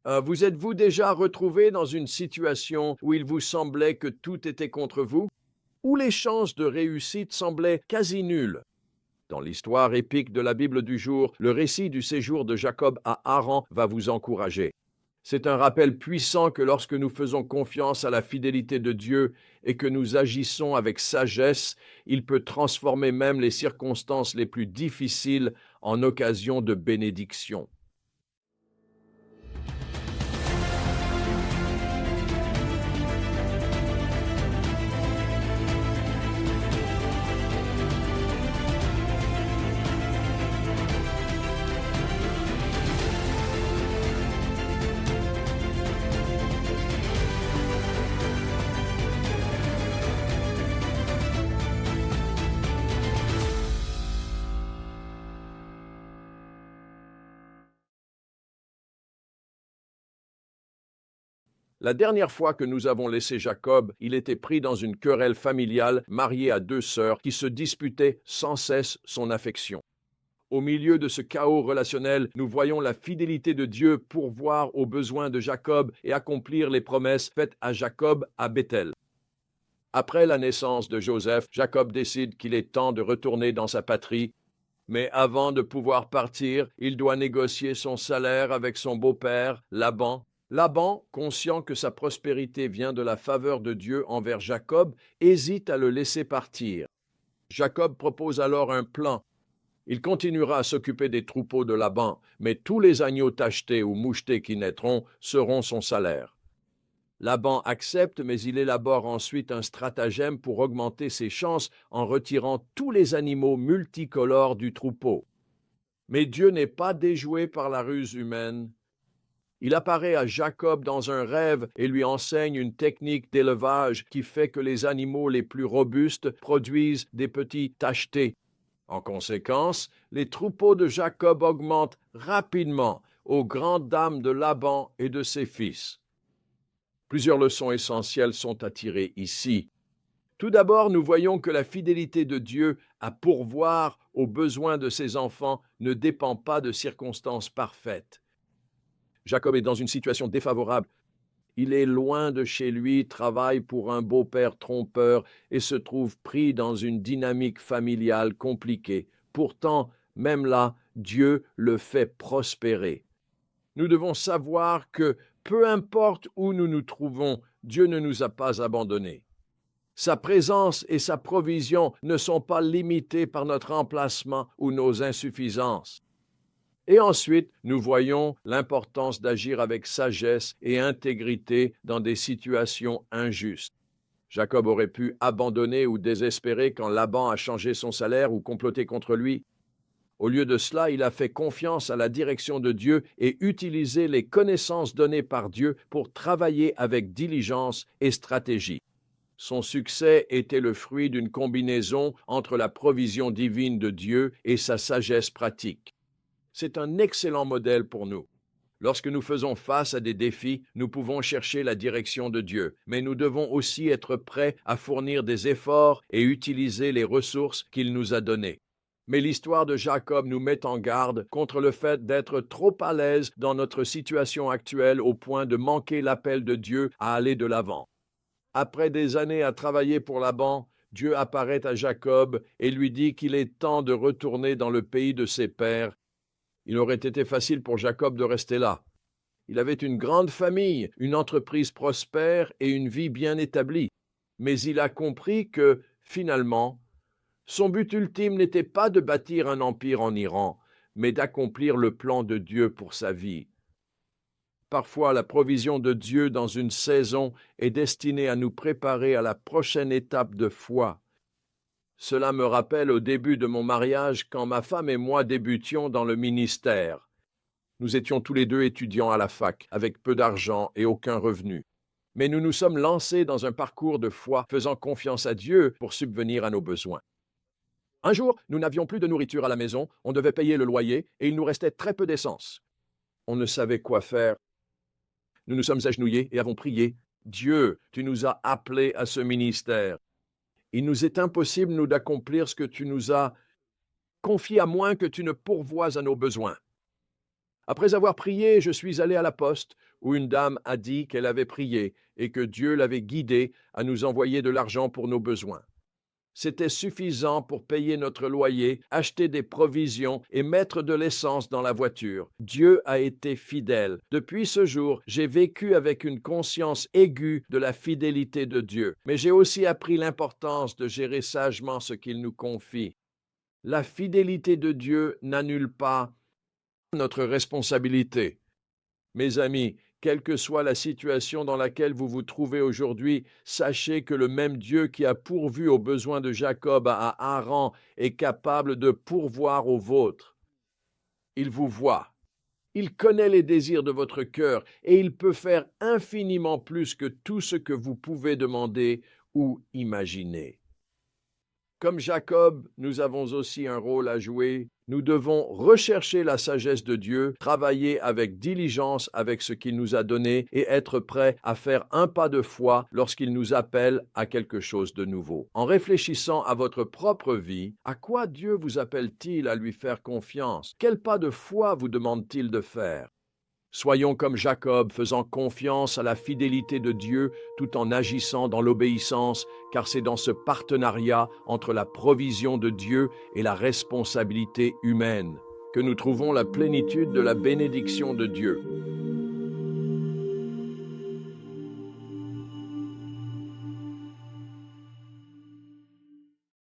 Vous êtes-vous déjà retrouvé dans une situation où il vous semblait que tout était contre vous? Où les chances de réussite semblaient quasi nulles? Dans l'histoire épique de la Bible du jour, le récit du séjour de Jacob à Haran va vous encourager. C'est un rappel puissant que lorsque nous faisons confiance à la fidélité de Dieu et que nous agissons avec sagesse, il peut transformer même les circonstances les plus difficiles en occasion de bénédiction. La dernière fois que nous avons laissé Jacob, il était pris dans une querelle familiale, marié à deux sœurs qui se disputaient sans cesse son affection. Au milieu de ce chaos relationnel, nous voyons la fidélité de Dieu pourvoir aux besoins de Jacob et accomplir les promesses faites à Jacob à Béthel. Après la naissance de Joseph, Jacob décide qu'il est temps de retourner dans sa patrie, mais avant de pouvoir partir, il doit négocier son salaire avec son beau-père, Laban. Laban, conscient que sa prospérité vient de la faveur de Dieu envers Jacob, hésite à le laisser partir. Jacob propose alors un plan. Il continuera à s'occuper des troupeaux de Laban, mais tous les agneaux tachetés ou mouchetés qui naîtront seront son salaire. Laban accepte, mais il élabore ensuite un stratagème pour augmenter ses chances en retirant tous les animaux multicolores du troupeau. Mais Dieu n'est pas déjoué par la ruse humaine. Il apparaît à Jacob dans un rêve et lui enseigne une technique d'élevage qui fait que les animaux les plus robustes produisent des petits tachetés. En conséquence, les troupeaux de Jacob augmentent rapidement aux grandes dames de Laban et de ses fils. Plusieurs leçons essentielles sont à tirer ici. Tout d'abord, nous voyons que la fidélité de Dieu à pourvoir aux besoins de ses enfants ne dépend pas de circonstances parfaites. Jacob est dans une situation défavorable. Il est loin de chez lui, travaille pour un beau-père trompeur et se trouve pris dans une dynamique familiale compliquée. Pourtant, même là, Dieu le fait prospérer. Nous devons savoir que, peu importe où nous nous trouvons, Dieu ne nous a pas abandonnés. Sa présence et sa provision ne sont pas limitées par notre emplacement ou nos insuffisances. Et ensuite, nous voyons l'importance d'agir avec sagesse et intégrité dans des situations injustes. Jacob aurait pu abandonner ou désespérer quand Laban a changé son salaire ou comploté contre lui. Au lieu de cela, il a fait confiance à la direction de Dieu et utilisé les connaissances données par Dieu pour travailler avec diligence et stratégie. Son succès était le fruit d'une combinaison entre la provision divine de Dieu et sa sagesse pratique. C'est un excellent modèle pour nous. Lorsque nous faisons face à des défis, nous pouvons chercher la direction de Dieu, mais nous devons aussi être prêts à fournir des efforts et utiliser les ressources qu'il nous a données. Mais l'histoire de Jacob nous met en garde contre le fait d'être trop à l'aise dans notre situation actuelle au point de manquer l'appel de Dieu à aller de l'avant. Après des années à travailler pour Laban, Dieu apparaît à Jacob et lui dit qu'il est temps de retourner dans le pays de ses pères. Il aurait été facile pour Jacob de rester là. Il avait une grande famille, une entreprise prospère et une vie bien établie. Mais il a compris que, finalement, son but ultime n'était pas de bâtir un empire en Iran, mais d'accomplir le plan de Dieu pour sa vie. Parfois, la provision de Dieu dans une saison est destinée à nous préparer à la prochaine étape de foi. Cela me rappelle au début de mon mariage quand ma femme et moi débutions dans le ministère. Nous étions tous les deux étudiants à la fac, avec peu d'argent et aucun revenu. Mais nous nous sommes lancés dans un parcours de foi, faisant confiance à Dieu pour subvenir à nos besoins. Un jour, nous n'avions plus de nourriture à la maison, on devait payer le loyer et il nous restait très peu d'essence. On ne savait quoi faire. Nous nous sommes agenouillés et avons prié. Dieu, tu nous as appelés à ce ministère. Il nous est impossible, nous, d'accomplir ce que tu nous as confié à moins que tu ne pourvoies à nos besoins. Après avoir prié, je suis allé à la poste, où une dame a dit qu'elle avait prié et que Dieu l'avait guidée à nous envoyer de l'argent pour nos besoins. C'était suffisant pour payer notre loyer, acheter des provisions et mettre de l'essence dans la voiture. Dieu a été fidèle. Depuis ce jour, j'ai vécu avec une conscience aiguë de la fidélité de Dieu. Mais j'ai aussi appris l'importance de gérer sagement ce qu'il nous confie. La fidélité de Dieu n'annule pas notre responsabilité. Mes amis, quelle que soit la situation dans laquelle vous vous trouvez aujourd'hui, sachez que le même Dieu qui a pourvu aux besoins de Jacob à Haran est capable de pourvoir aux vôtres. Il vous voit. Il connaît les désirs de votre cœur et il peut faire infiniment plus que tout ce que vous pouvez demander ou imaginer. Comme Jacob, nous avons aussi un rôle à jouer. Nous devons rechercher la sagesse de Dieu, travailler avec diligence avec ce qu'il nous a donné et être prêt à faire un pas de foi lorsqu'il nous appelle à quelque chose de nouveau. En réfléchissant à votre propre vie, à quoi Dieu vous appelle-t-il à lui faire confiance? Quel pas de foi vous demande-t-il de faire? Soyons comme Jacob, faisant confiance à la fidélité de Dieu tout en agissant dans l'obéissance, car c'est dans ce partenariat entre la provision de Dieu et la responsabilité humaine que nous trouvons la plénitude de la bénédiction de Dieu.